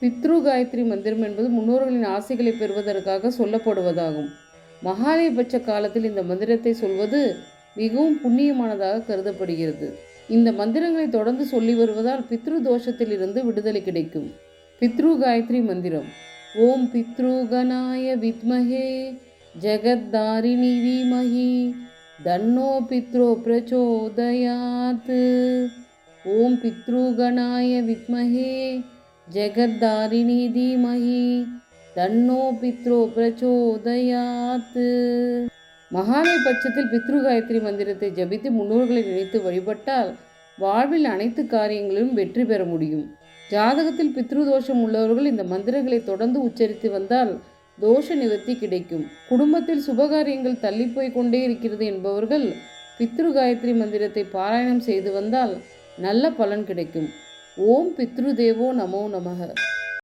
பித்ரு காயத்ரி மந்திரம் என்பது முன்னோர்களின் ஆசைகளை பெறுவதற்காக சொல்லப்படுவதாகும். மகாலயபட்ச காலத்தில் இந்த மந்திரத்தை சொல்வது மிகவும் புண்ணியமானதாக கருதப்படுகிறது. இந்த மந்திரங்களை தொடர்ந்து சொல்லி வருவதால் பித்ரு தோஷத்தில் இருந்து விடுதலை கிடைக்கும். பித்ரு காயத்ரி மந்திரம். ஓம் பித்ரு கணாய வித்மஹே ஜெகத்தாரிணி தீமஹி தன்னோ பித்ரோ பிரச்சோதயாத். ஓம் பித்ரு கணாய வித்மஹே ஜெகத்தாரிணி தீமஹி தன்னோ பித்ரோ பிரச்சோதயாத். மகாலய பட்சத்தில் பித்ரு காயத்ரி மந்திரத்தை ஜபித்து முன்னோர்களை நினைத்து வழிபட்டால் வாழ்வில் அனைத்து காரியங்களிலும் வெற்றி பெற முடியும். ஜாதகத்தில் பித்ரு தோஷம் உள்ளவர்கள் இந்த மந்திரங்களை தொடர்ந்து உச்சரித்து வந்தால் தோஷ நிவர்த்தி கிடைக்கும். குடும்பத்தில் சுபகாரியங்கள் தள்ளிப்போய் கொண்டே இருக்கிறது என்பவர்கள் பித்ரு காயத்ரி மந்திரத்தை பாராயணம் செய்து வந்தால் நல்ல பலன் கிடைக்கும். ஓம் பித்ரு தேவோ நமோ நமக.